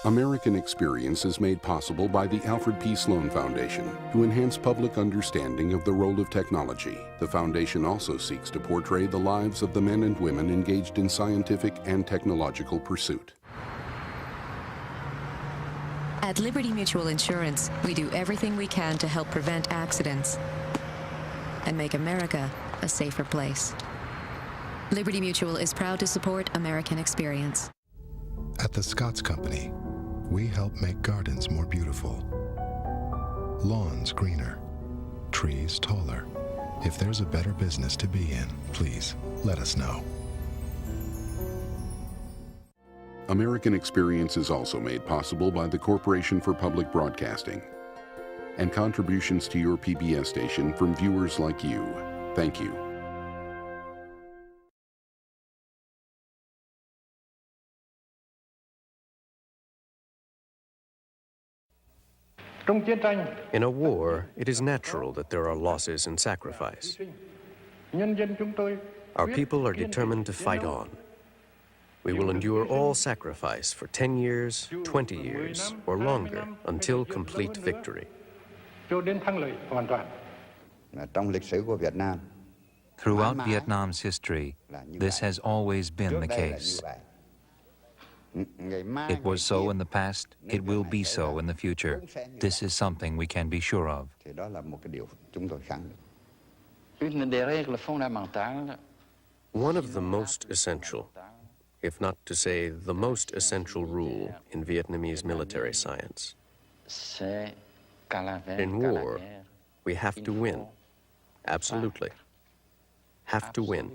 American Experience is made possible by the Alfred P. Sloan Foundation to enhance public understanding of the role of technology. The foundation also seeks to portray the lives of the men and women engaged in scientific and technological pursuit. At Liberty Mutual Insurance, we do everything we can to help prevent accidents and make America a safer place. Liberty Mutual is proud to support American Experience. At the Scotts Company, we help make gardens more beautiful, lawns greener, trees taller. If there's a better business to be in, please let us know. American Experience is also made possible by the Corporation for Public Broadcasting and contributions to your PBS station from viewers like you. Thank you. In a war, it is natural that there are losses and sacrifice. Our people are determined to fight on. We will endure all sacrifice for 10 years, 20 years, or longer until complete victory. Throughout Vietnam's history, this has always been the case. It was so in the past, it will be so in the future. This is something we can be sure of. One of the most essential, if not to say the most essential rule in Vietnamese military science. In war, we have to win. Absolutely. Have to win.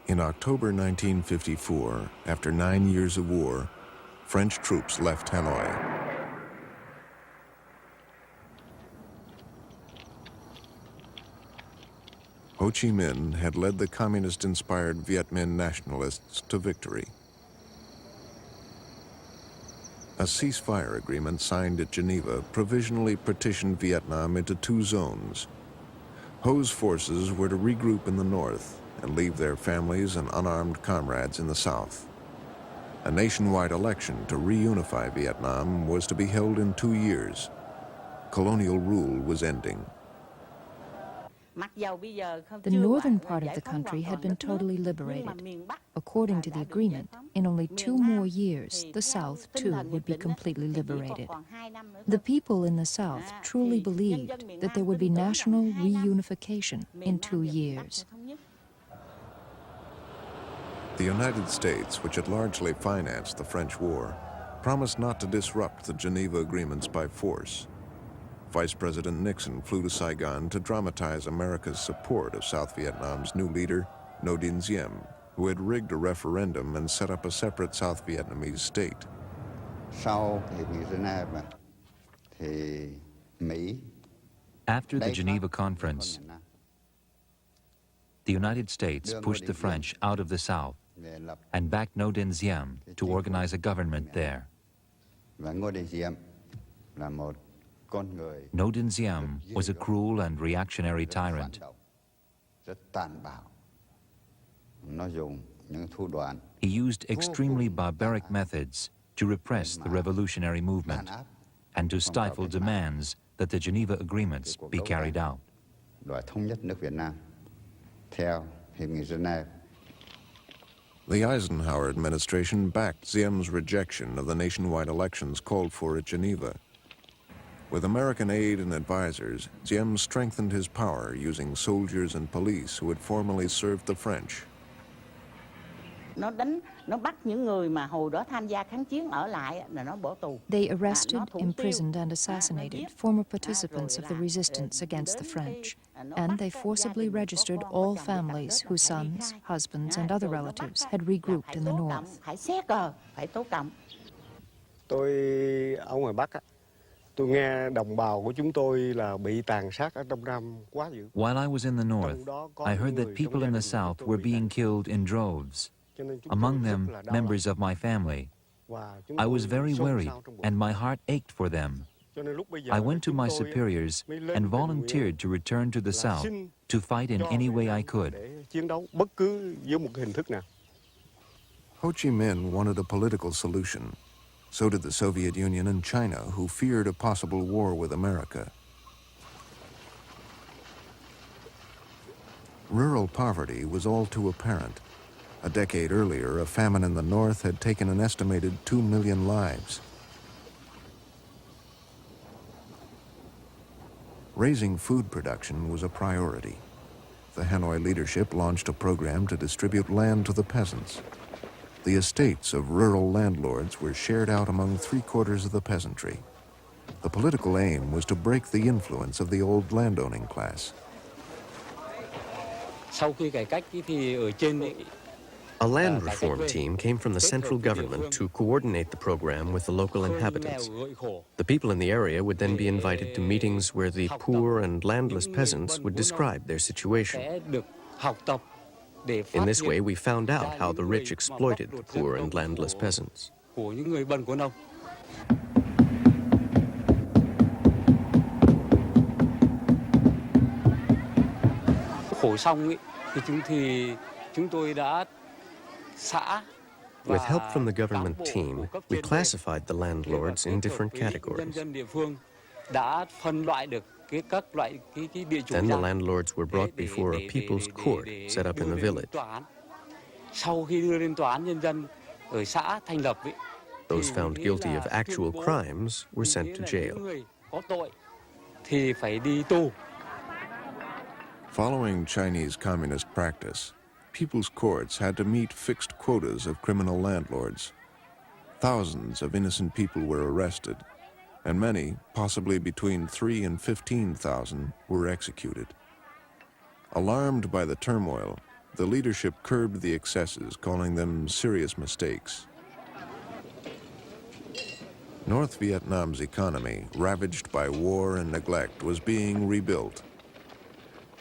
In October 1954, after 9 years of war, French troops left Hanoi. Ho Chi Minh had led the communist-inspired Viet Minh nationalists to victory. A ceasefire agreement signed at Geneva provisionally partitioned Vietnam into two zones. Ho's forces were to regroup in the north and leave their families and unarmed comrades in the south. A nationwide election to reunify Vietnam was to be held in 2 years. Colonial rule was ending. The northern part of the country had been totally liberated. According to the agreement, in only 2 more years, the South, too, would be completely liberated. The people in the South truly believed that there would be national reunification in 2 years. The United States, which had largely financed the French war, promised not to disrupt the Geneva agreements by force. Vice President Nixon flew to Saigon to dramatize America's support of South Vietnam's new leader, Ngo Dinh Diem, who had rigged a referendum and set up a separate South Vietnamese state. After the Geneva Conference, the United States pushed the French out of the South and backed Ngo Dinh Diem to organize a government there. Ngo Dinh Diem was a cruel and reactionary tyrant. He used extremely barbaric methods to repress the revolutionary movement and to stifle demands that the Geneva Agreements be carried out. The Eisenhower administration backed Diem's rejection of the nationwide elections called for at Geneva. With American aid and advisors, Diem strengthened his power using soldiers and police who had formerly served the French. They arrested, imprisoned, and assassinated former participants of the resistance against the French, and they forcibly registered all families whose sons, husbands, and other relatives had regrouped in the north. While I was in the north, I heard that people in the south were being killed in droves. among them members of my family. I was very worried, and my heart ached for them. I went to my superiors and volunteered to return to the South to fight in any way I could. Ho Chi Minh wanted a political solution. So did the Soviet Union and China, who feared a possible war with America. Rural poverty was all too apparent. A decade earlier, a famine in the north had taken an estimated 2 million lives. Raising food production was a priority. The Hanoi leadership launched a program to distribute land to the peasants. The estates of rural landlords were shared out among 3/4 of the peasantry. The political aim was to break the influence of the old landowning class. A land reform team came from the central government to coordinate the program with the local inhabitants. The people in the area would then be invited to meetings where the poor and landless peasants would describe their situation. In this way, we found out how the rich exploited the poor and landless peasants. With help from the government team, we classified the landlords in different categories. Then the landlords were brought before a people's court set up in the village. Those found guilty of actual crimes were sent to jail. Following Chinese communist practice, people's courts had to meet fixed quotas of criminal landlords. Thousands of innocent people were arrested, and many, possibly between 3,000 and 15,000, were executed. Alarmed by the turmoil, the leadership curbed the excesses, calling them serious mistakes. North Vietnam's economy, ravaged by war and neglect, was being rebuilt.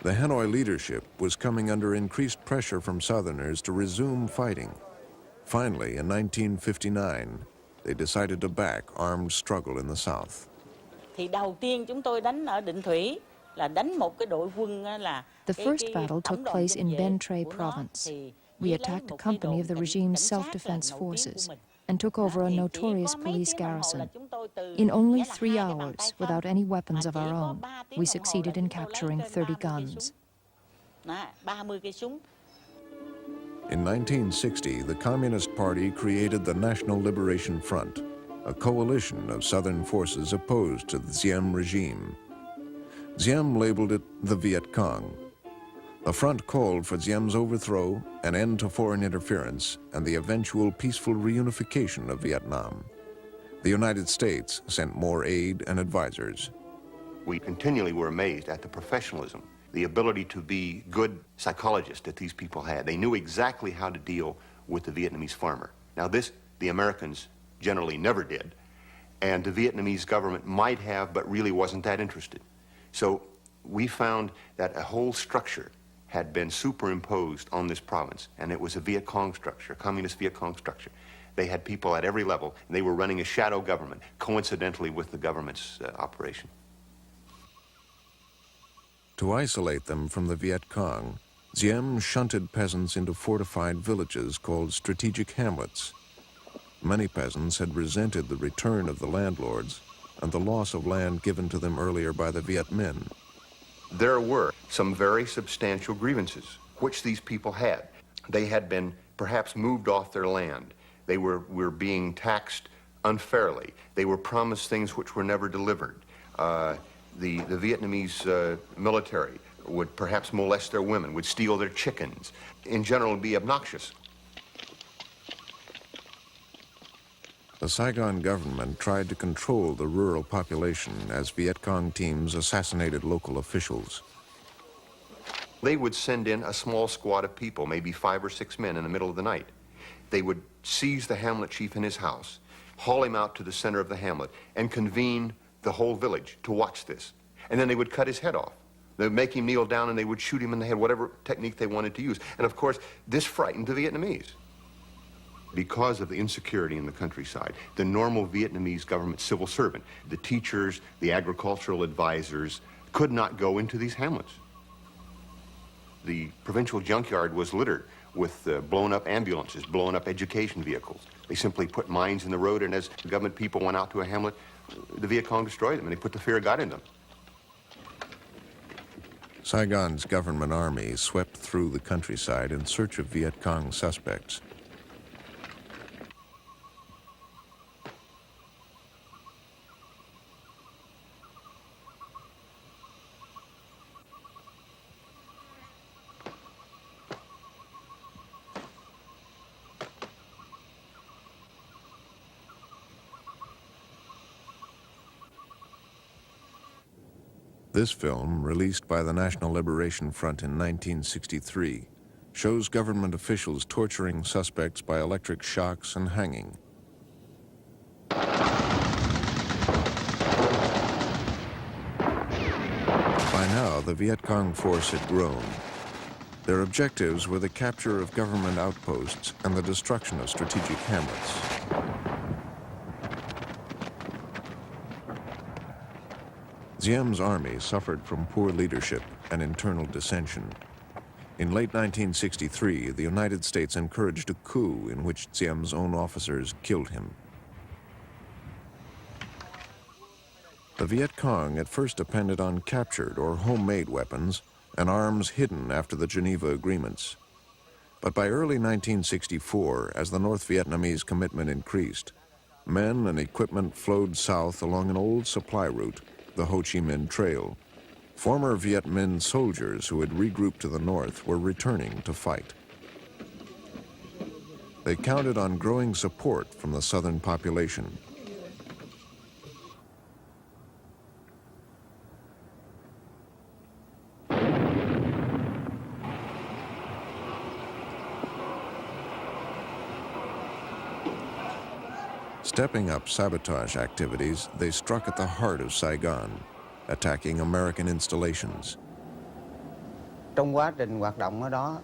The Hanoi leadership was coming under increased pressure from Southerners to resume fighting. Finally, in 1959, they decided to back armed struggle in the South. The first battle took place in Ben Tre province. We attacked a company of the regime's self-defense forces and took over a notorious police garrison. In only 3 hours, without any weapons of our own, we succeeded in capturing 30 guns. In 1960, the Communist Party created the National Liberation Front, a coalition of Southern forces opposed to the Diem regime. Diem labeled it the Viet Cong. The front called for Diem's overthrow, an end to foreign interference, and the eventual peaceful reunification of Vietnam. The United States sent more aid and advisors. We continually were amazed at the professionalism, the ability to be good psychologists that these people had. They knew exactly how to deal with the Vietnamese farmer. Now this, the Americans generally never did, and the Vietnamese government might have, but really wasn't that interested. So we found that a whole structure had been superimposed on this province, and it was a Viet Cong structure, a communist Viet Cong structure. They had people at every level, and they were running a shadow government, coincidentally with the government's operation. To isolate them from the Viet Cong, Diem shunted peasants into fortified villages called strategic hamlets. Many peasants had resented the return of the landlords and the loss of land given to them earlier by the Viet Minh. There were some very substantial grievances, which these people had. They had been perhaps moved off their land. They were being taxed unfairly. They were promised things which were never delivered. The Vietnamese military would perhaps molest their women, would steal their chickens, in general be obnoxious. The Saigon government tried to control the rural population as Viet Cong teams assassinated local officials. They would send in a small squad of people, maybe 5 or 6 men in the middle of the night. They would seize the hamlet chief in his house, haul him out to the center of the hamlet, and convene the whole village to watch this. And then they would cut his head off. They would make him kneel down and they would shoot him in the head, whatever technique they wanted to use. And of course, this frightened the Vietnamese. Because of the insecurity in the countryside, the normal Vietnamese government civil servant, the teachers, the agricultural advisors, could not go into these hamlets. The provincial junkyard was littered with blown up ambulances, blown up education vehicles. They simply put mines in the road, and as the government people went out to a hamlet, the Viet Cong destroyed them, and they put the fear of God in them. Saigon's government army swept through the countryside in search of Viet Cong suspects. This film, released by the National Liberation Front in 1963, shows government officials torturing suspects by electric shocks and hanging. By now, the Viet Cong force had grown. Their objectives were the capture of government outposts and the destruction of strategic hamlets. Diem's army suffered from poor leadership and internal dissension. In late 1963, the United States encouraged a coup in which Diem's own officers killed him. The Viet Cong at first depended on captured or homemade weapons and arms hidden after the Geneva Agreements. But by early 1964, as the North Vietnamese commitment increased, men and equipment flowed south along an old supply route, the Ho Chi Minh Trail. Former Viet Minh soldiers who had regrouped to the north were returning to fight. They counted on growing support from the southern population. Stepping up sabotage activities, they struck at the heart of Saigon, attacking American installations. Trong quá trình hoạt động ở đó,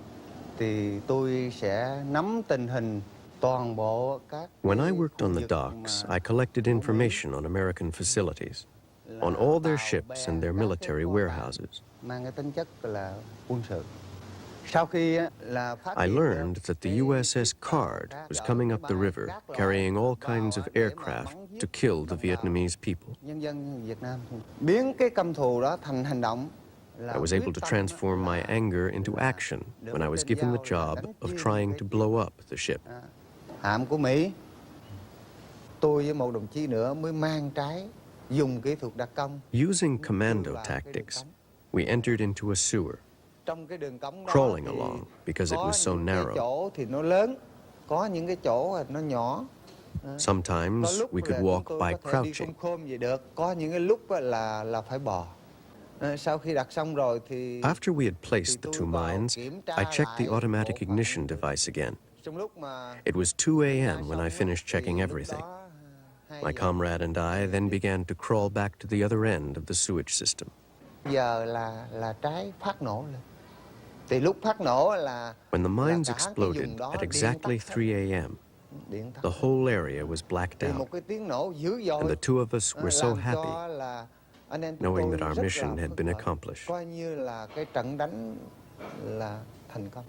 thì tôi sẽ nắm tình hình toàn bộ các. When I worked on the docks, I collected information on American facilities, on all their ships and their military warehouses. Mang cái tính chất là quân sự. Sau khi là phát I hiện learned that the USS Card was coming up the river, carrying all kinds of aircraft to kill the Vietnamese people. nhân dân Việt Nam biến cái căm thù đó thành hành động. I was able to transform my anger into action when I was given the job of trying to blow up the ship. Hạm của Mỹ, tôi với một đồng chí nữa mới mang trái, dùng kỹ thuật đặc công. Using commando tactics, we entered into a sewer, Trong cái đường cống đó crawling thì along because it có was so những cái narrow. chỗ thì nó lớn, có những cái chỗ nó nhỏ. Có Sometimes lúc we là could chúng walk tôi by có thể đi crouching. khom vậy được, có những cái lúc là phải bò. Sau khi đặt xong rồi thì After we had placed the two mines, I checked the automatic ignition device again. trong lúc mà It was 2 a.m. when I finished checking everything. My comrade and I then began to crawl back to the other end of the sewage system. giờ là trái phát nổ lên. Thì lúc phát nổ là When the mines cả cái exploded vùng đó at điện exactly tắt hết. 3 a.m., Điện tắt the hết. whole area was blacked Thì out, một cái tiếng nổ dữ dội and the two of us were so làm happy cho là anh em chúng knowing tôi that our rất mission là had phấn been khởi. accomplished. Coi như là cái trận đánh là thành công.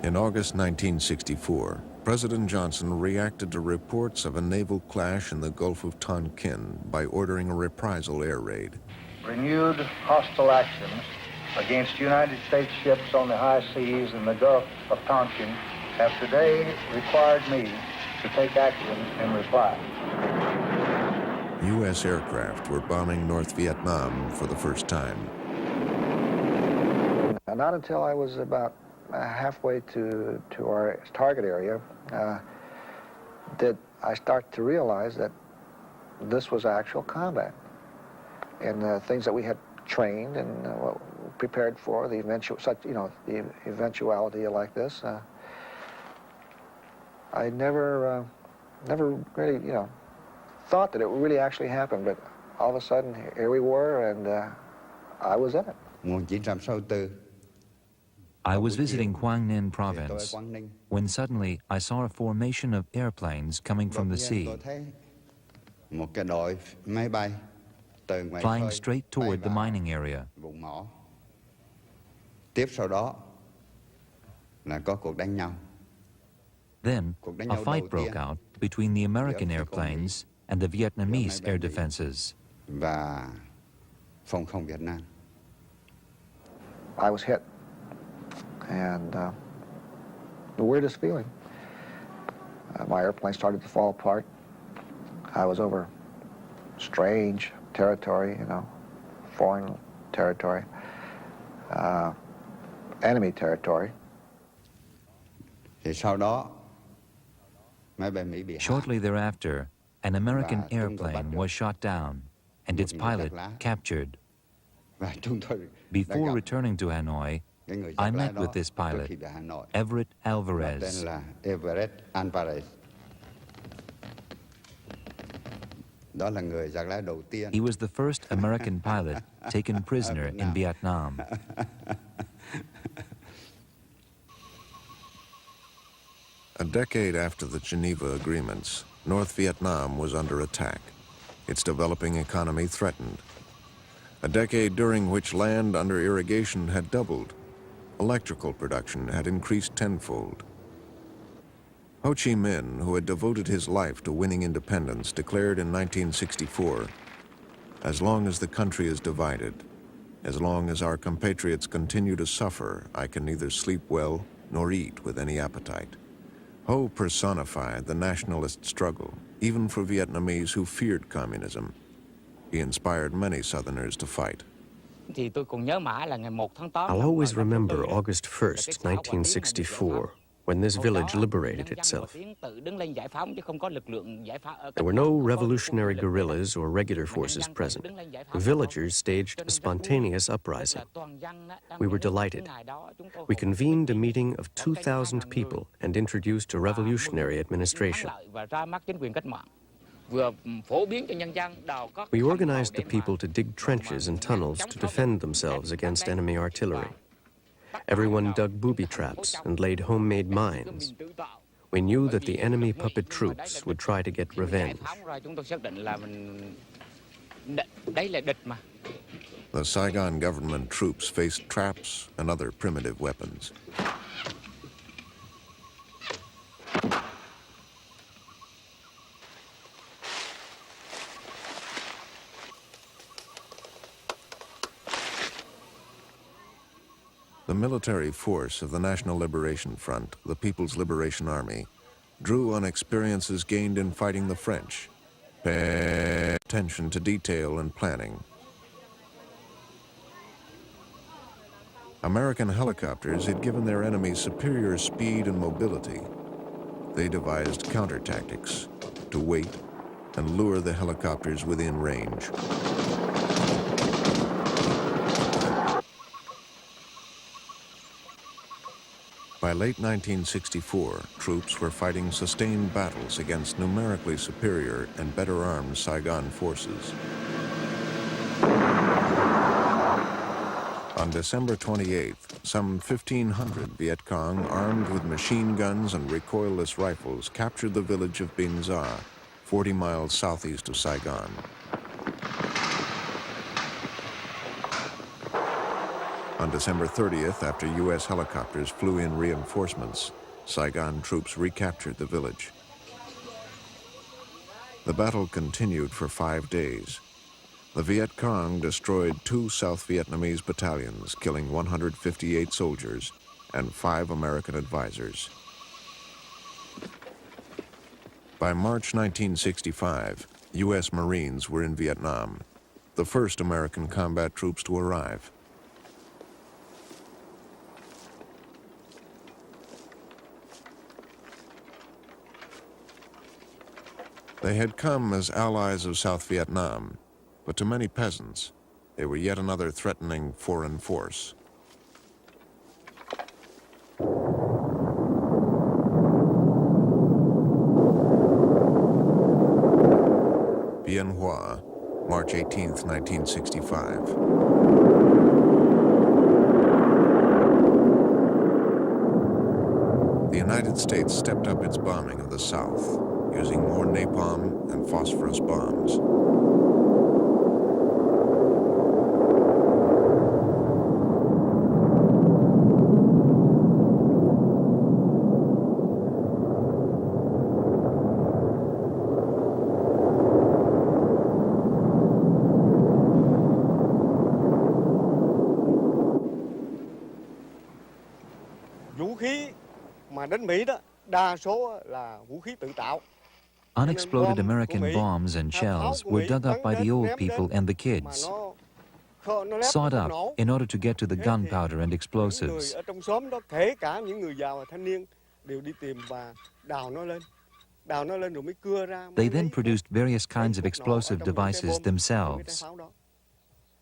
In August 1964, President Johnson reacted to reports of a naval clash in the Gulf of Tonkin by ordering a reprisal air raid. Renewed hostile actions against United States ships on the high seas in the Gulf of Tonkin have today required me to take action in reply. U.S. aircraft were bombing North Vietnam for the first time. Not until I was about halfway to our target area did I start to realize that this was actual combat. And things that we had trained and prepared for, the eventuality like this, I never really, thought that it would really actually happen. But all of a sudden, here we were, and I was in it. I was visiting Quang Ninh province when suddenly I saw a formation of airplanes coming from the sea, flying straight toward the mining area. Then, a fight broke out between the American airplanes and the Vietnamese air defenses. I was hit, and the weirdest feeling. My airplane started to fall apart. I was over strange territory, you know, foreign territory, enemy territory. Shortly thereafter, an American airplane was shot down and its pilot captured. Before returning to Hanoi, I met with this pilot, Everett Alvarez. He was the first American pilot taken prisoner in Vietnam. A decade after the Geneva Agreements, North Vietnam was under attack, its developing economy threatened. A decade during which land under irrigation had doubled. Electrical production had increased tenfold. Ho Chi Minh, who had devoted his life to winning independence, declared in 1964, "As long as the country is divided, as long as our compatriots continue to suffer, I can neither sleep well nor eat with any appetite." Ho personified the nationalist struggle, even for Vietnamese who feared communism. He inspired many Southerners to fight. I'll always remember August 1st, 1964, when this village liberated itself. There were no revolutionary guerrillas or regular forces present. Villagers staged a spontaneous uprising. We were delighted. We convened a meeting of 2,000 people and introduced a revolutionary administration. We organized the people to dig trenches and tunnels to defend themselves against enemy artillery. Everyone dug booby traps and laid homemade mines. We knew that the enemy puppet troops would try to get revenge. The Saigon government troops faced traps and other primitive weapons. The military force of the National Liberation Front, the People's Liberation Army, drew on experiences gained in fighting the French, paying attention to detail and planning. American helicopters had given their enemies superior speed and mobility. They devised counter-tactics to wait and lure the helicopters within range. By late 1964, troops were fighting sustained battles against numerically superior and better armed Saigon forces. On December 28th, some 1,500 Viet Cong armed with machine guns and recoilless rifles captured the village of Binh Gia, 40 miles southeast of Saigon. On December 30th, after U.S. helicopters flew in reinforcements, Saigon troops recaptured the village. The battle continued for 5 days. The Viet Cong destroyed 2 South Vietnamese battalions, killing 158 soldiers and 5 American advisors. By March 1965, U.S. Marines were in Vietnam, the first American combat troops to arrive. They had come as allies of South Vietnam, but to many peasants, they were yet another threatening foreign force. Bien Hoa, March 18, 1965. United States stepped up its bombing of the South, using more napalm and phosphorus bombs. Unexploded American bombs and shells were dug up by the old people and the kids, sawed up in order to get to the gunpowder and explosives. They then produced various kinds of explosive devices themselves.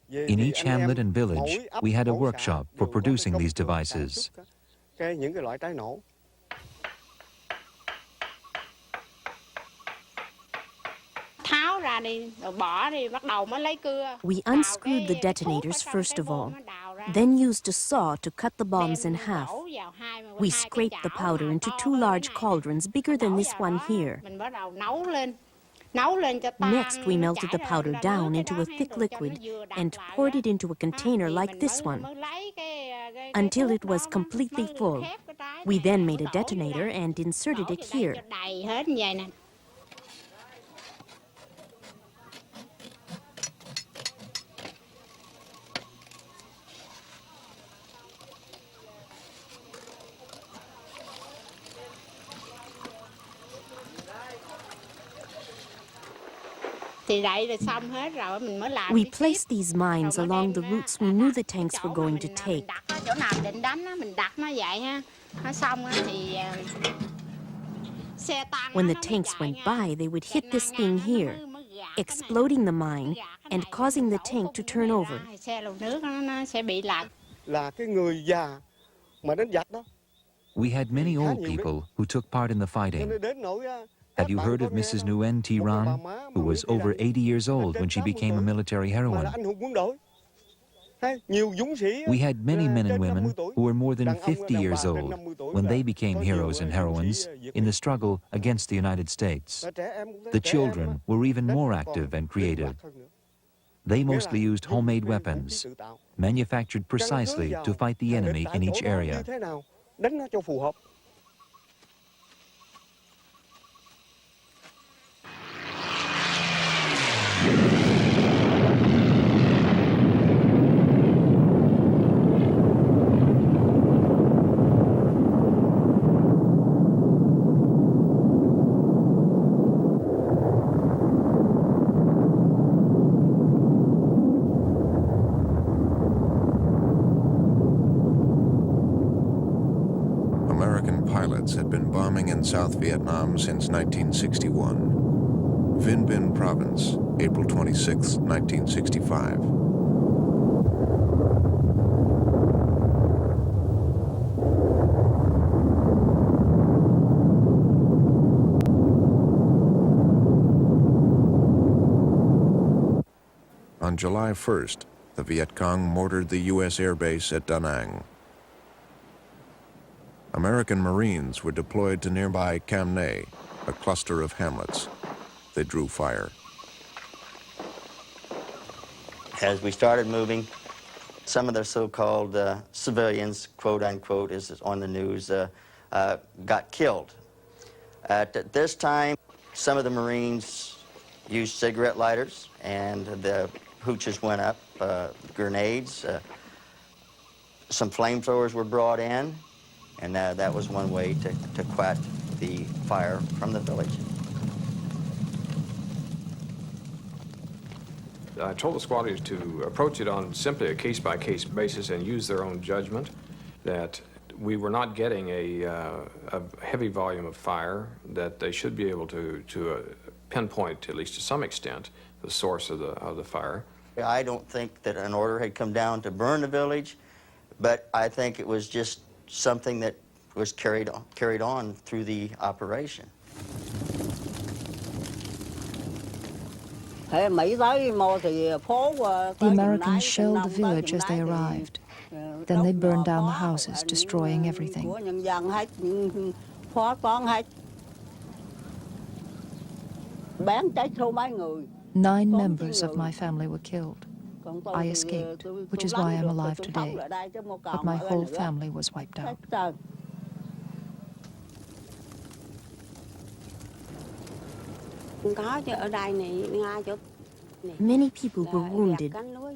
In each hamlet and village, we had a workshop for producing these devices. We unscrewed the detonators first of all, then used a saw to cut the bombs in half. We scraped the powder into 2 large cauldrons bigger than this one here. Next, we melted the powder down into a thick liquid and poured it into a container like this one until it was completely full. We then made a detonator and inserted it here. We placed these mines along the routes we knew the tanks were going to take. When the tanks went by, they would hit this thing here, exploding the mine and causing the tank to turn over. We had many old people who took part in the fighting. Have you heard of Mrs. Nguyen Thi Ran, who was over 80 years old when she became a military heroine? We had many men and women who were more than 50 years old when they became heroes and heroines in the struggle against the United States. The children were even more active and creative. They mostly used homemade weapons, manufactured precisely to fight the enemy in each area. Had been bombing in South Vietnam since 1961. Vinh Binh Province, April 26, 1965. On July 1st, the Viet Cong mortared the U.S. Air Base at Da Nang. American Marines were deployed to nearby Cam Nay, a cluster of hamlets. They drew fire. As we started moving, some of the so-called civilians, quote unquote, is on the news, got killed. At this time, some of the Marines used cigarette lighters, and the hooches went up, grenades. Some flamethrowers were brought in. And that was one way to quell the fire from the village. I told the squatters to approach it on simply a case-by-case basis and use their own judgment, that we were not getting a heavy volume of fire, that they should be able to pinpoint, at least to some extent, the source of the fire. I don't think that an order had come down to burn the village, but I think it was just something that was carried on through the operation. The Americans shelled the village as they arrived. Then they burned down the houses, destroying everything. 9 members of my family were killed. I escaped, which is why I'm alive today. But my whole family was wiped out. Many people were wounded.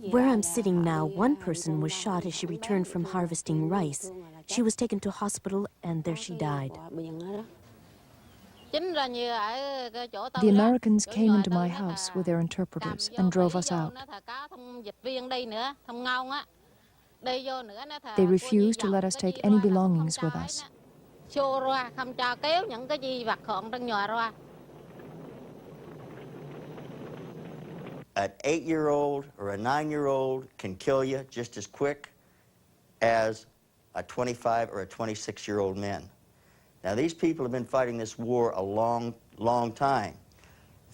Where I'm sitting now, one person was shot as she returned from harvesting rice. She was taken to hospital, and there she died. The Americans came into my house with their interpreters and drove us out. They refused to let us take any belongings with us. An 8-year-old or a 9-year-old can kill you just as quick as a 25 or a 26-year-old man. Now, these people have been fighting this war a long, long time.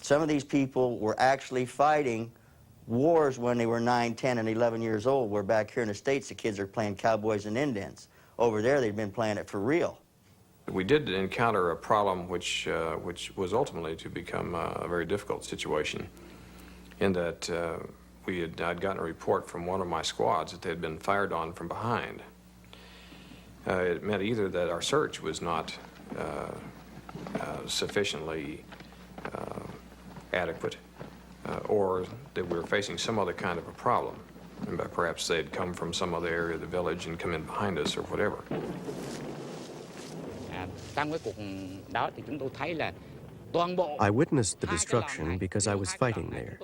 Some of these people were actually fighting wars when they were 9, 10, and 11 years old, where back here in the States, the kids are playing cowboys and Indians. Over there, they'd been playing it for real. We did encounter a problem which was ultimately to become a very difficult situation, in that I'd gotten a report from one of my squads that they had been fired on from behind. It meant either that our search was not sufficiently adequate, or that we were facing some other kind of a problem. And perhaps they'd come from some other area of the village and come in behind us or whatever. I witnessed the destruction because I was fighting there.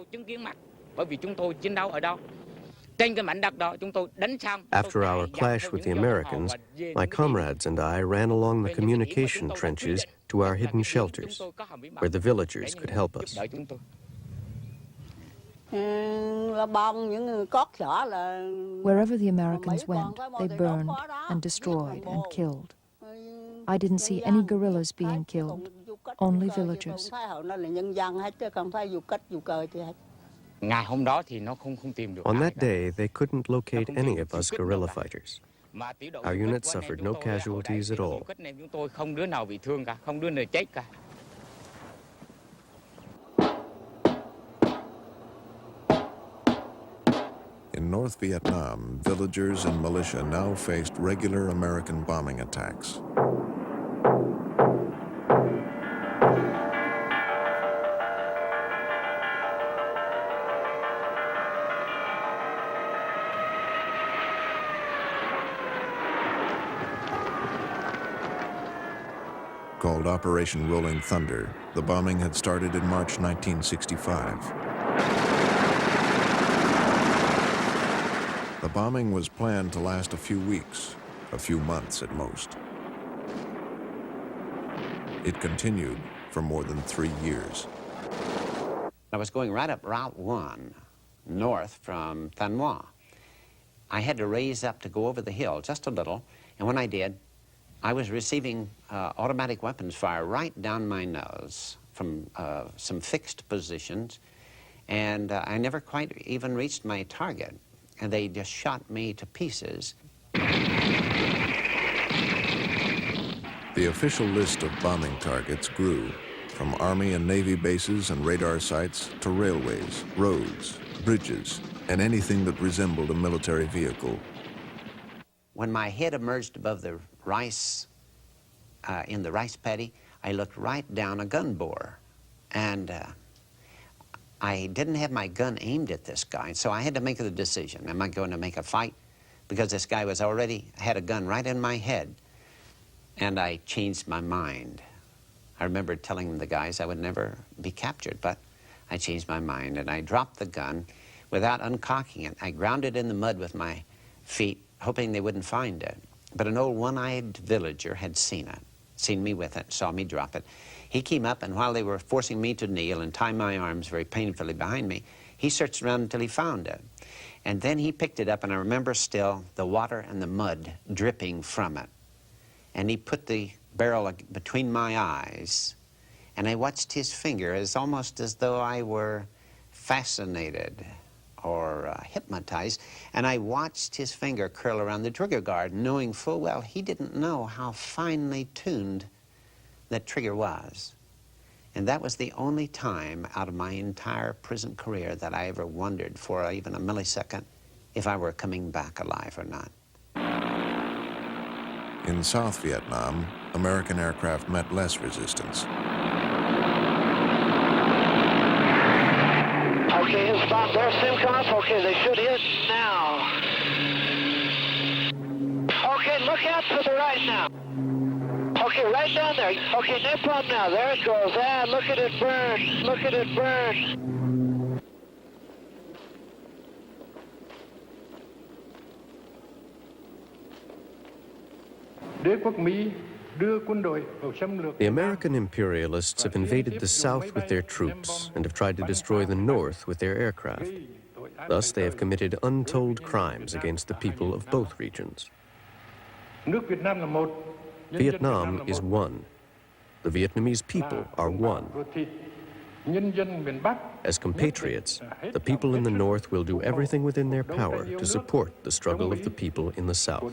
After our clash with the Americans, my comrades and I ran along the communication trenches to our hidden shelters, where the villagers could help us. Wherever the Americans went, they burned and destroyed and killed. I didn't see any guerrillas being killed, only villagers. On that day, they couldn't locate any of us guerrilla fighters. Our unit suffered no casualties at all. In North Vietnam, villagers and militia now faced regular American bombing attacks. Called Operation Rolling Thunder, the bombing had started in March 1965. The bombing was planned to last a few weeks, a few months at most. It continued for more than 3 years. I was going right up Route 1, north from Thanh Hoa. I had to raise up to go over the hill just a little, and when I did, I was receiving automatic weapons fire right down my nose from some fixed positions, and I never quite even reached my target, and they just shot me to pieces. The official list of bombing targets grew, from Army and Navy bases and radar sites to railways, roads, bridges, and anything that resembled a military vehicle. When my head emerged above the rice, in the rice paddy, I looked right down a gun bore. And I didn't have my gun aimed at this guy, so I had to make the decision. Am I going to make a fight? Because this guy was already had a gun right in my head. And I changed my mind. I remember telling the guys I would never be captured, but I changed my mind, and I dropped the gun without uncocking it. I ground it in the mud with my feet, hoping they wouldn't find it. But an old one-eyed villager had seen it, seen me with it, saw me drop it. He came up, and while they were forcing me to kneel and tie my arms very painfully behind me, he searched around until he found it. And then he picked it up, and I remember still the water and the mud dripping from it. And he put the barrel between my eyes, and I watched his finger as almost as though I were fascinated or hypnotized, and I watched his finger curl around the trigger guard, knowing full well he didn't know how finely tuned that trigger was. And that was the only time out of my entire prison career that I ever wondered for even a millisecond if I were coming back alive or not. In South Vietnam, American aircraft met less resistance. Okay, stop there, Simcoff. Okay, they should hit now. Okay, look out to the right now. Okay, right down there. Okay, no problem now. There it goes. Ah, look at it burn. Look at it burn. The American imperialists have invaded the South with their troops and have tried to destroy the North with their aircraft. Thus, they have committed untold crimes against the people of both regions. Vietnam is one. The Vietnamese people are one. As compatriots, the people in the North will do everything within their power to support the struggle of the people in the South.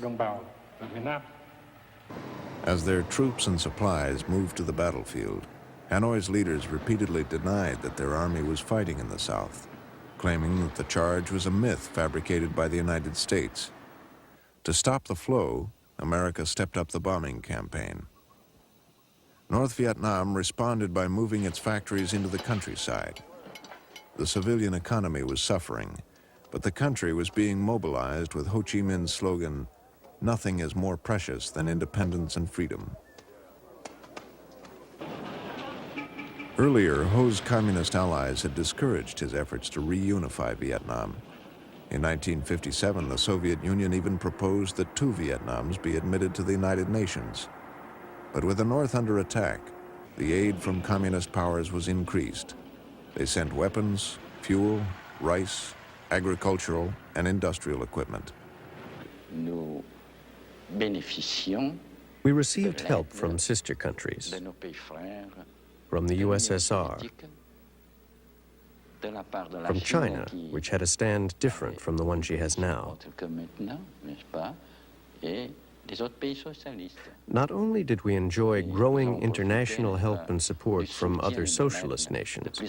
As their troops and supplies moved to the battlefield, Hanoi's leaders repeatedly denied that their army was fighting in the South, claiming that the charge was a myth fabricated by the United States. To stop the flow, America stepped up the bombing campaign. North Vietnam responded by moving its factories into the countryside. The civilian economy was suffering, but the country was being mobilized with Ho Chi Minh's slogan, "Nothing is more precious than independence and freedom." Earlier, Ho's communist allies had discouraged his efforts to reunify Vietnam. In 1957, the Soviet Union even proposed that 2 Vietnams be admitted to the United Nations. But with the North under attack, the aid from communist powers was increased. They sent weapons, fuel, rice, agricultural, and industrial equipment. We received help from sister countries, from the USSR, from China, which had a stand different from the one she has now. Not only did we enjoy growing international help and support from other socialist nations,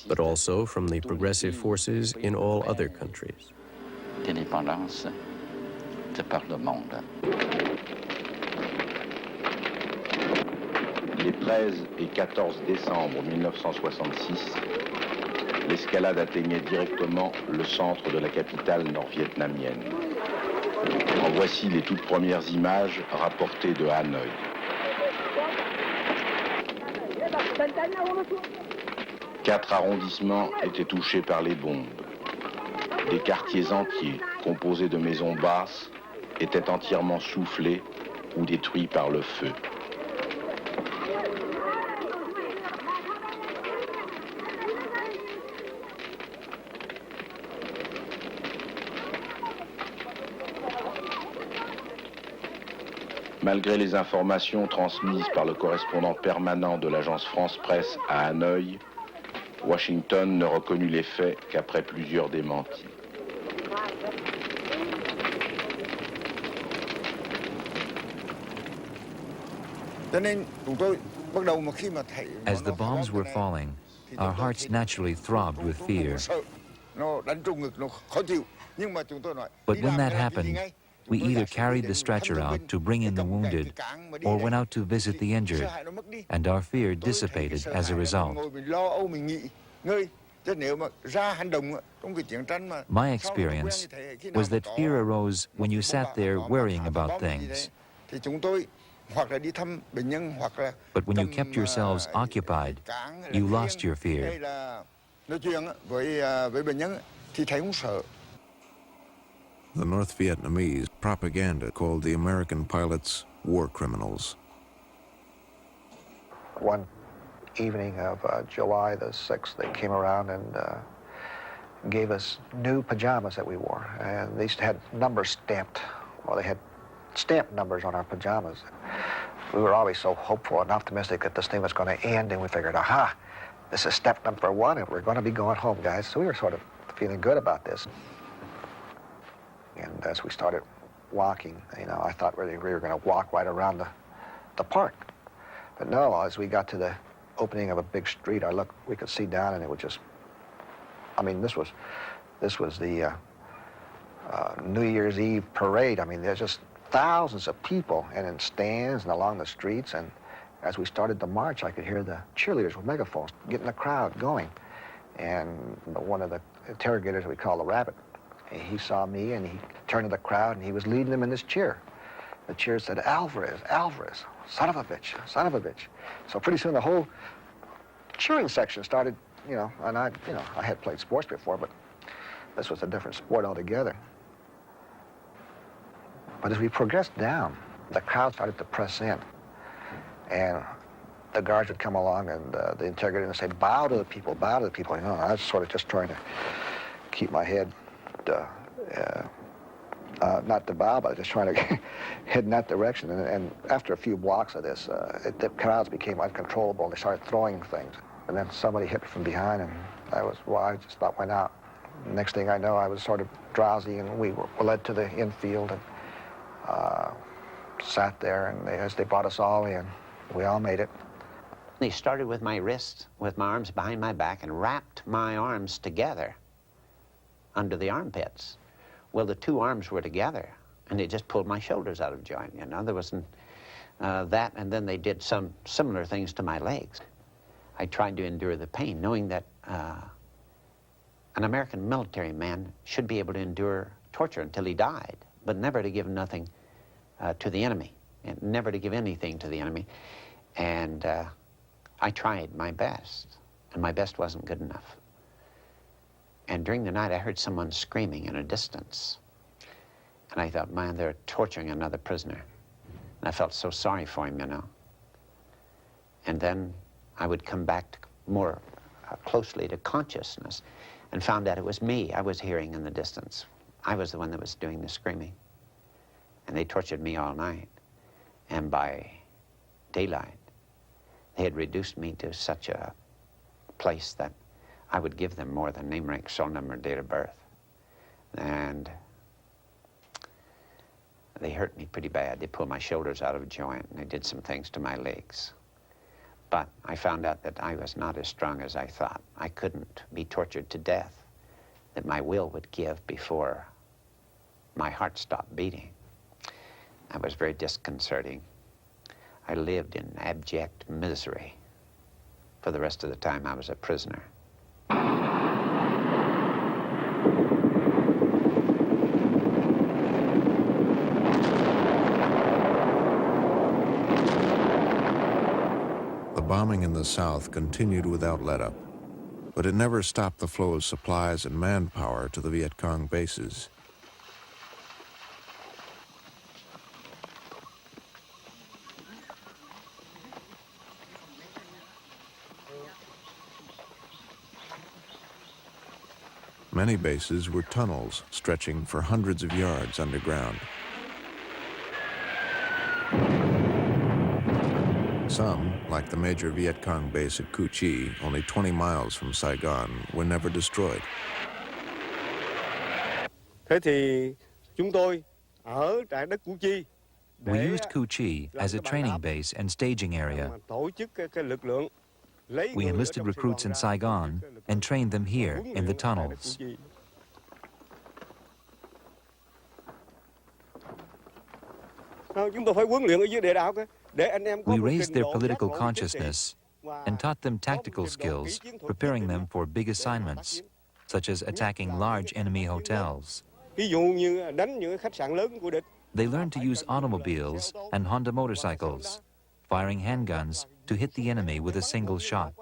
but also from the progressive forces in all other countries. Les 13 et 14 décembre 1966, l'escalade atteignait directement le centre de la capitale nord-vietnamienne. En voici les toutes premières images rapportées de Hanoï. Quatre arrondissements étaient touchés par les bombes. Des quartiers entiers, composés de maisons basses, étaient entièrement soufflés ou détruits par le feu. Malgré les informations transmises par le correspondant permanent de l'agence France-Presse à Hanoï, Washington ne reconnut les faits qu'après plusieurs démentis. As the bombs were falling, our hearts naturally throbbed with fear. But when that happened, we either carried the stretcher out to bring in the wounded or went out to visit the injured, and our fear dissipated as a result. My experience was that fear arose when you sat there worrying about things. But when you kept yourselves occupied, you lost your fear. The North Vietnamese propaganda called the American pilots war criminals. One evening of July the 6th, they came around and gave us new pajamas that we wore. And these had numbers stamped, or they had stamped numbers on our pajamas. We were always so hopeful and optimistic that this thing was going to end, and we figured, aha, this is step number 1, and we're going to be going home, guys. So we were sort of feeling good about this. And as we started walking, you know, I thought really we were going to walk right around the park. But no, as we got to the opening of a big street, we could see down, and it was just, I mean, this was the New Year's Eve parade. I mean, there's just thousands of people and in stands and along the streets. And as we started the march, I could hear the cheerleaders with megaphones getting the crowd going. And one of the interrogators we call the Rabbit, he saw me and he turned to the crowd and he was leading them in this cheer. The cheer said, "Alvarez, Alvarez, son of a bitch, son of a bitch." So pretty soon the whole cheering section started, you know, and I had played sports before, but this was a different sport altogether. But as we progressed down, the crowd started to press in. And the guards would come along and the interrogator would say, "Bow to the people, bow to the people." You know, I was sort of just trying to keep my head, not to bow, but just trying to head in that direction. And after a few blocks of this, the crowds became uncontrollable. They started throwing things. And then somebody hit me from behind, and I just about went out. Next thing I know, I was sort of drowsy, and we were led to the infield and sat there, and as they brought us all in, we all made it. They started with my wrists, with my arms behind my back, and wrapped my arms together under the armpits. Well, the two arms were together, and they just pulled my shoulders out of joint, you know. There wasn't that, and then they did some similar things to my legs. I tried to endure the pain, knowing that an American military man should be able to endure torture until he died, but never to give nothing to the enemy, and never to give anything to the enemy. And I tried my best, and my best wasn't good enough. And during the night, I heard someone screaming in a distance. And I thought, man, they're torturing another prisoner. And I felt so sorry for him, you know. And then I would come back more closely to consciousness and found out it was me I was hearing in the distance. I was the one that was doing the screaming. And they tortured me all night. And by daylight, they had reduced me to such a place that I would give them more than name, rank, soul number, date of birth. And they hurt me pretty bad. They pulled my shoulders out of joint, and they did some things to my legs. But I found out that I was not as strong as I thought. I couldn't be tortured to death, that my will would give before my heart stopped beating. That was very disconcerting. I lived in abject misery for the rest of the time I was a prisoner. The bombing in the South continued without let-up, but it never stopped the flow of supplies and manpower to the Viet Cong bases. Many bases were tunnels stretching for hundreds of yards underground. Some, like the major Viet Cong base at Cu Chi, only 20 miles from Saigon, were never destroyed. We used Cu Chi as a training base and staging area. We enlisted recruits in Saigon and trained them here in the tunnels. We raised their political consciousness and taught them tactical skills, preparing them for big assignments, such as attacking large enemy hotels. They learned to use automobiles and Honda motorcycles, firing handguns to hit the enemy with a single shot.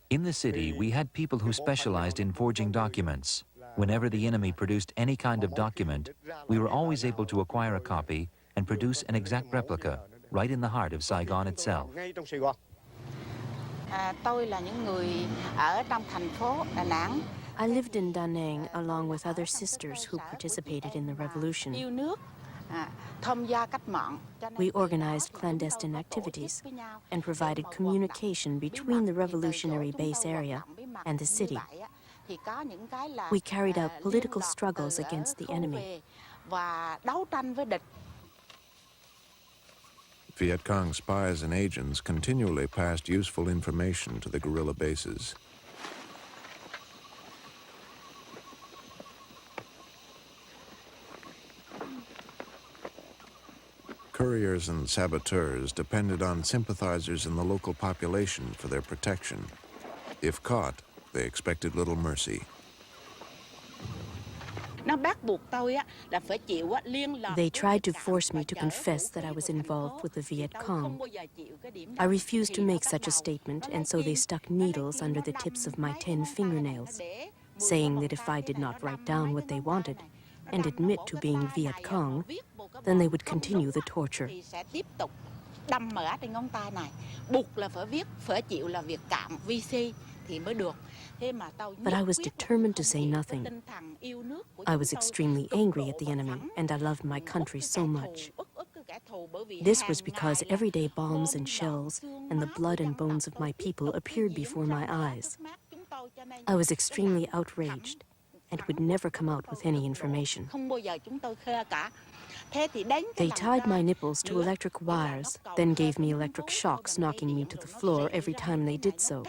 In the city, we had people who specialized in forging documents. Whenever the enemy produced any kind of document, we were always able to acquire a copy and produce an exact replica right in the heart of Saigon itself. I lived in Da Nang along with other sisters who participated in the revolution. We organized clandestine activities and provided communication between the revolutionary base area and the city. We carried out political struggles against the enemy. Viet Cong spies and agents continually passed useful information to the guerrilla bases. Couriers and saboteurs depended on sympathizers in the local population for their protection. If caught, they expected little mercy. They tried to force me to confess that I was involved with the Viet Cong. I refused to make such a statement, and so they stuck needles under the tips of my 10 fingernails, saying that if I did not write down what they wanted and admit to being Viet Cong, then they would continue the torture. But I was determined to say nothing. I was extremely angry at the enemy, and I loved my country so much. This was because everyday bombs and shells and the blood and bones of my people appeared before my eyes. I was extremely outraged and would never come out with any information. They tied my nipples to electric wires, then gave me electric shocks, knocking me to the floor every time they did so.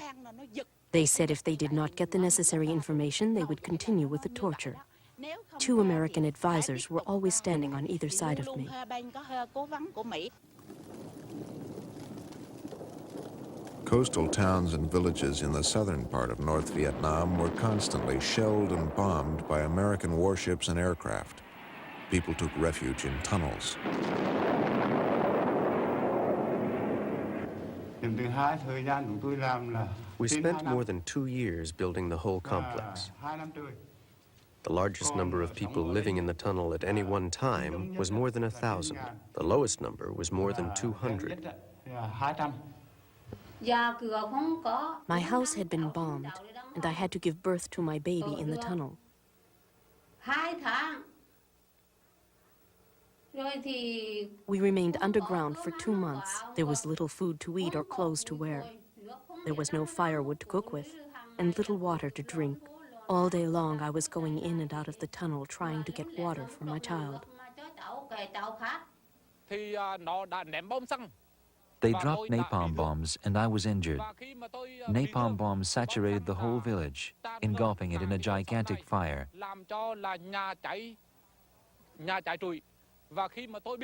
They said if they did not get the necessary information, they would continue with the torture. 2 American advisors were always standing on either side of me. Coastal towns and villages in the southern part of North Vietnam were constantly shelled and bombed by American warships and aircraft. People took refuge in tunnels. We spent more than 2 years building the whole complex. The largest number of people living in the tunnel at any one time was more than 1,000. The lowest number was more than 200. My house had been bombed, and I had to give birth to my baby in the tunnel. We remained underground for 2 months. There was little food to eat or clothes to wear. There was no firewood to cook with, and little water to drink. All day long, I was going in and out of the tunnel trying to get water for my child. They dropped napalm bombs, and I was injured. Napalm bombs saturated the whole village, engulfing it in a gigantic fire.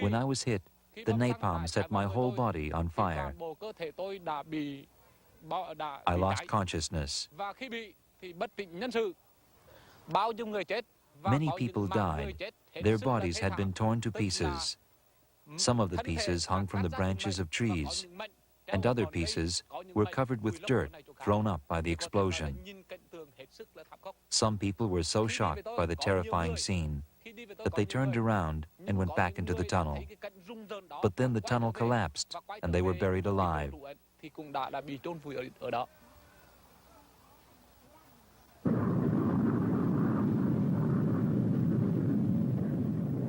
When I was hit, the napalm set my whole body on fire. I lost consciousness. Many people died. Their bodies had been torn to pieces. Some of the pieces hung from the branches of trees, and other pieces were covered with dirt thrown up by the explosion. Some people were so shocked by the terrifying scene that they turned around and went back into the tunnel. But then the tunnel collapsed, and they were buried alive.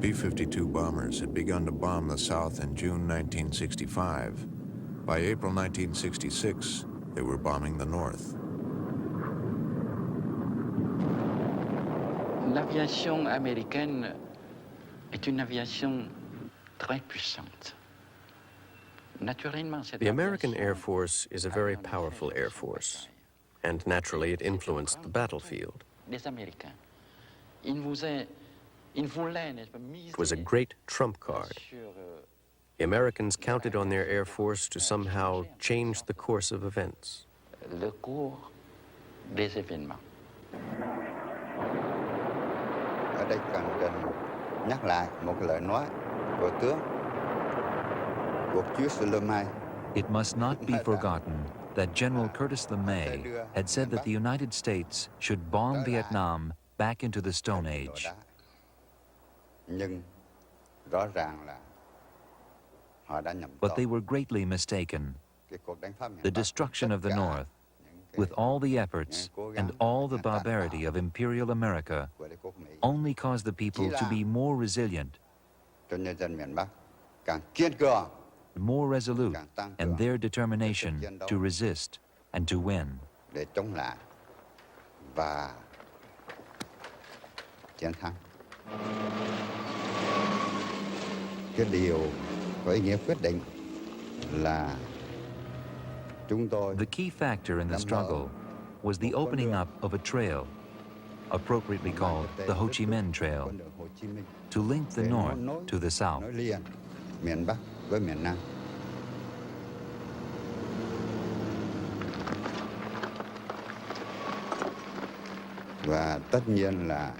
B-52 bombers had begun to bomb the South in June 1965. By April 1966, they were bombing the North. L'aviation américaine est une aviation très puissante. The American Air Force is a very powerful Air Force, and naturally it influenced the battlefield. It was a great trump card. The Americans counted on their Air Force to somehow change the course of events. Le cours des événements. Ở đây cần nhắc lại một cái lời nói của tướng, của Chúa LeMay. It must not be forgotten that General Curtis LeMay had said that the United States should bomb Vietnam back into the Stone Age. But they were greatly mistaken. The destruction of the North, with all the efforts and all the barbarity of Imperial America, only caused the people to be more resilient, more resolute in their determination to resist and to win. chiến thắng. Cái điều có ý nghĩa quyết định là chúng tôi The key factor in the struggle was the opening up of a trail, appropriately called the Ho Chi Minh Trail, to link the North to the South. nối liền miền Bắc với miền Nam. Và tất nhiên là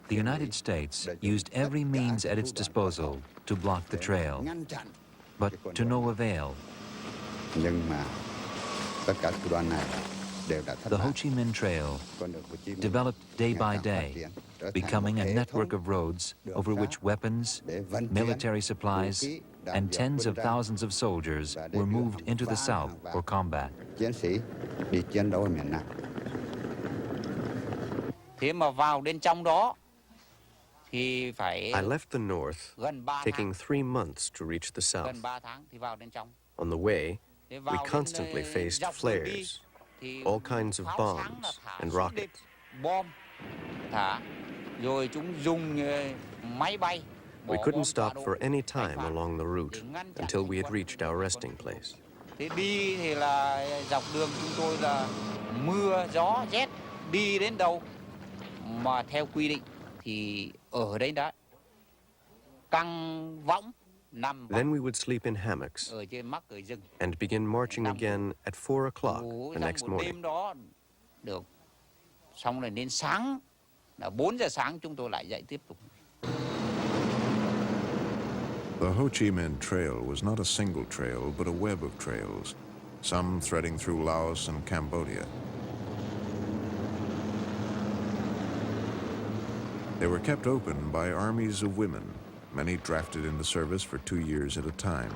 The United States used every means at its disposal to block the trail, but to no avail. nhưng mà tất cả thủ đoạn này đều đã thất The bại. Ho Chi Minh Trail developed day by day, becoming a network of roads over which weapons, military supplies, and tens of thousands of soldiers were moved into the South for combat. Chiến sĩ đi chiến đấu ở miền Nam. Thế mà vào đến trong đó thì phải I left the North, gần 3 taking tháng. 3 months to reach the South. Gần 3 tháng thì vào đến trong. On the way, Thế vào we đến, constantly faced dọc đường đi flares, thì all kinds of pháo sáng là bombs thả and xuống địch, rockets. bom thả, rồi chúng dùng máy bay. We bỏ couldn't bom stop tọa độ for any khai time phá. along the route until we had reached our resting place. Thế đi thì là dọc đường chúng tôi là mưa, gió, rét, đi đến đâu mà theo quy định thì ở đấy đã căng võng, nằm võng Then we would sleep in hammocks ở trên mắc ở rừng. and begin marching again at 4 o'clock Ngủ the trong next một đêm morning. đó được. Xong rồi đến sáng, là 4 giờ sáng chúng tôi lại dậy tiếp tục. The Ho Chi Minh Trail was not a single trail, but a web of trails, some threading through Laos and Cambodia. They were kept open by armies of women, many drafted into service for 2 years at a time.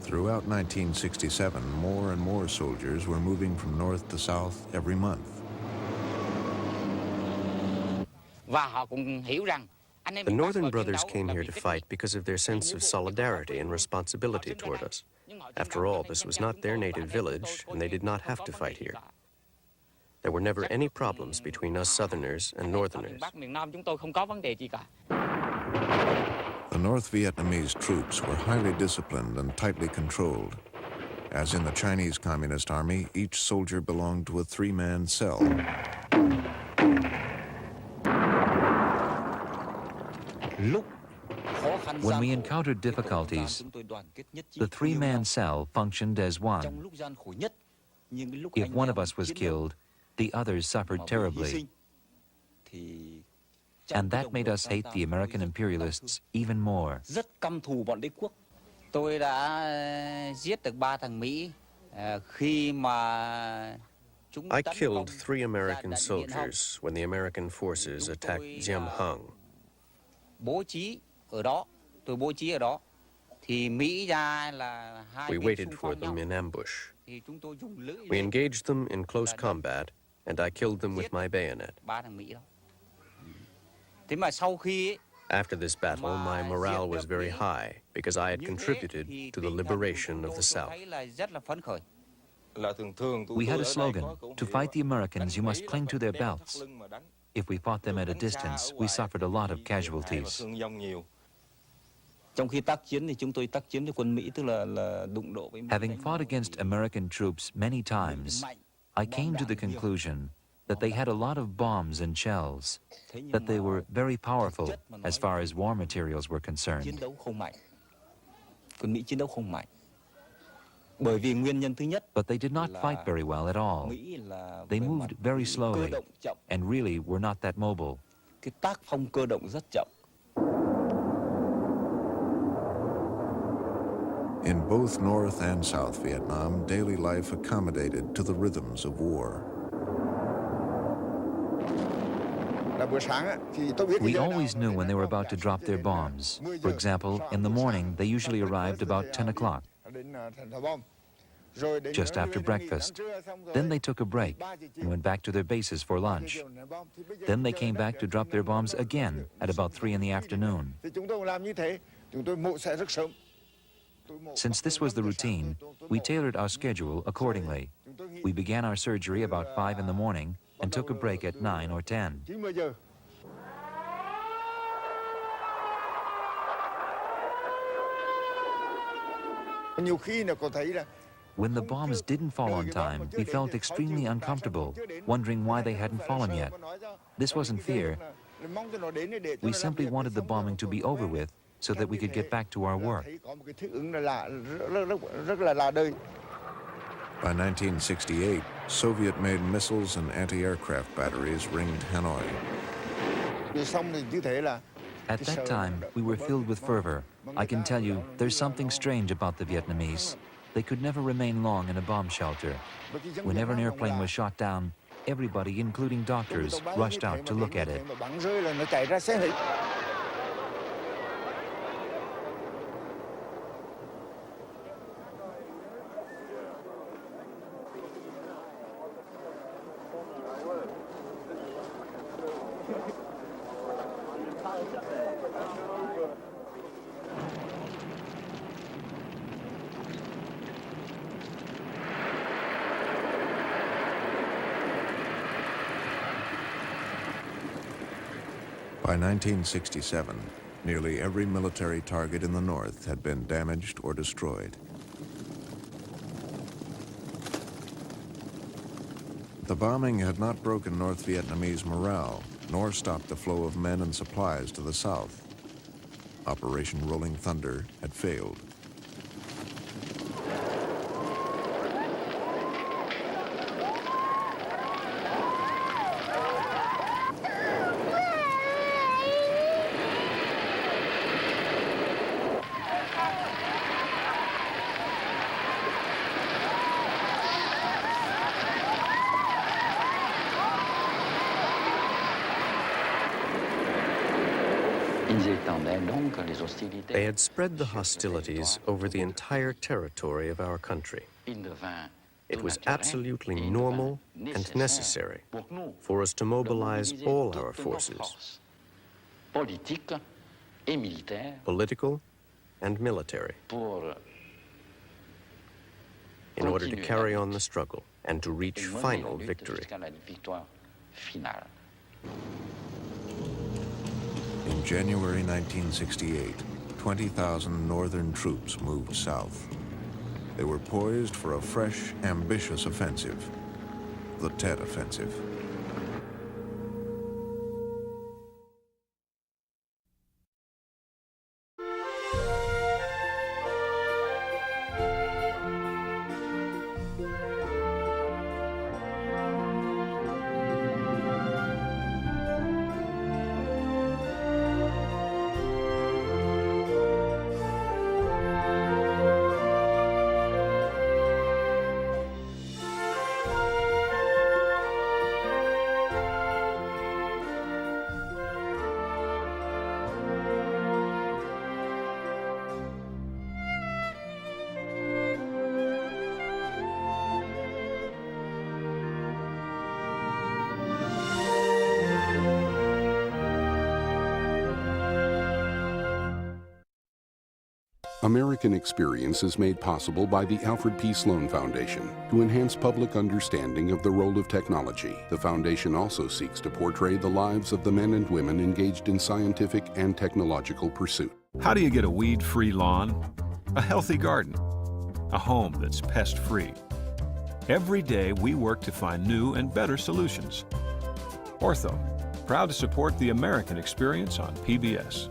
Throughout 1967, more and more soldiers were moving from north to south every month. Và họ cũng hiểu rằng anh em The miền Bắc Northern vào chiến brothers đấu came là here vì to cái fight because of their sense of solidarity and responsibility toward us. After all, this was not their native village, and they did not have to fight here. There were never any problems between us Southerners and Northerners. Bắc miền Nam chúng tôi không có vấn đề gì cả. The North Vietnamese troops were highly disciplined and tightly controlled. As in the Chinese Communist Army, each soldier belonged to a three-man cell. When we encountered difficulties, the three-man cell functioned as one. If one of us was killed, the others suffered terribly. And that made us hate the American imperialists even more. Rất căm thù bọn đế quốc. Tôi đã giết được 3 thằng Mỹ khi mà chúng I tấn killed công 3 American ra trận Điện Hồng. soldiers when the American forces attacked Diem Hung. Bố trí ở đó, tôi bố trí ở đó. Thì Mỹ ra là hai We bên waited xung for phong them nhau. in ambush. Thì chúng tôi dùng lưỡi We lê engaged them in close combat, and I killed them with my bayonet. 3 thằng Mỹ đó. Thế mà sau khi ấy, After this battle, my morale was very high because I had contributed to the liberation of the South. thấy là rất là phấn khởi. We had a slogan, to fight the Americans, you must cling to their belts. If we fought them at a distance, we suffered a lot of casualties. Trong khi tác chiến thì chúng tôi tác chiến với quân Mỹ, tức là đụng độ với Mỹ. Having fought against American troops many times, I came to the conclusion that they had a lot of bombs and shells, that they were very powerful as far as war materials were concerned. Chiến đấu không mạnh. Quân Mỹ chiến đấu không mạnh. Bởi vì nguyên nhân thứ nhất, But they did not fight very well at all. Mỹ là They về mặt moved very cơ slowly động chậm. and really were not that mobile. Cái tác phong cơ động rất chậm. In both North and South Vietnam, daily life accommodated to the rhythms of war. We always knew when they were about to drop their bombs. For example, in the morning, they usually arrived about 10 o'clock, just after breakfast. Then they took a break and went back to their bases for lunch. Then they came back to drop their bombs again at about 3 in the afternoon. Since this was the routine, we tailored our schedule accordingly. We began our surgery about 5 in the morning and took a break at 9 or 10. When the bombs didn't fall on time, we felt extremely uncomfortable, wondering why they hadn't fallen yet. This wasn't fear. We simply wanted the bombing to be over with so that we could get back to our work. By 1968, Soviet-made missiles and anti-aircraft batteries ringed Hanoi. At that time, we were filled with fervor. I can tell you, there's something strange about the Vietnamese. They could never remain long in a bomb shelter. Whenever an airplane was shot down, everybody, including doctors, rushed out to look at it. By 1967, nearly every military target in the North had been damaged or destroyed. The bombing had not broken North Vietnamese morale, nor stopped the flow of men and supplies to the south. Operation Rolling Thunder had failed. They had spread the hostilities over the entire territory of our country. It was absolutely normal and necessary for us to mobilize all our forces, political and military, in order to carry on the struggle and to reach final victory. In January 1968, 20,000 Northern troops moved south. They were poised for a fresh, ambitious offensive, the Tet Offensive. American Experience is made possible by the Alfred P. Sloan Foundation to enhance public understanding of the role of technology. The foundation also seeks to portray the lives of the men and women engaged in scientific and technological pursuit. How do you get a weed-free lawn, a healthy garden, a home that's pest-free? Every day we work to find new and better solutions. Ortho, proud to support the American Experience on PBS.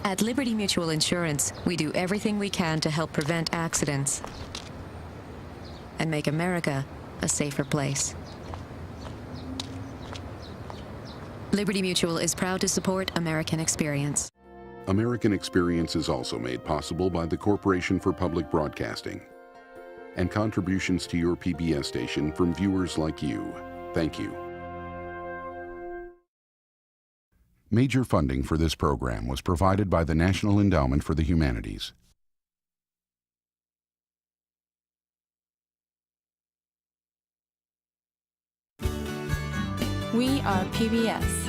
At Liberty Mutual Insurance, we do everything we can to help prevent accidents and make America a safer place. Liberty Mutual is proud to support American Experience. American Experience is also made possible by the Corporation for Public Broadcasting and contributions to your PBS station from viewers like you. Thank you. Major funding for this program was provided by the National Endowment for the Humanities. We are PBS.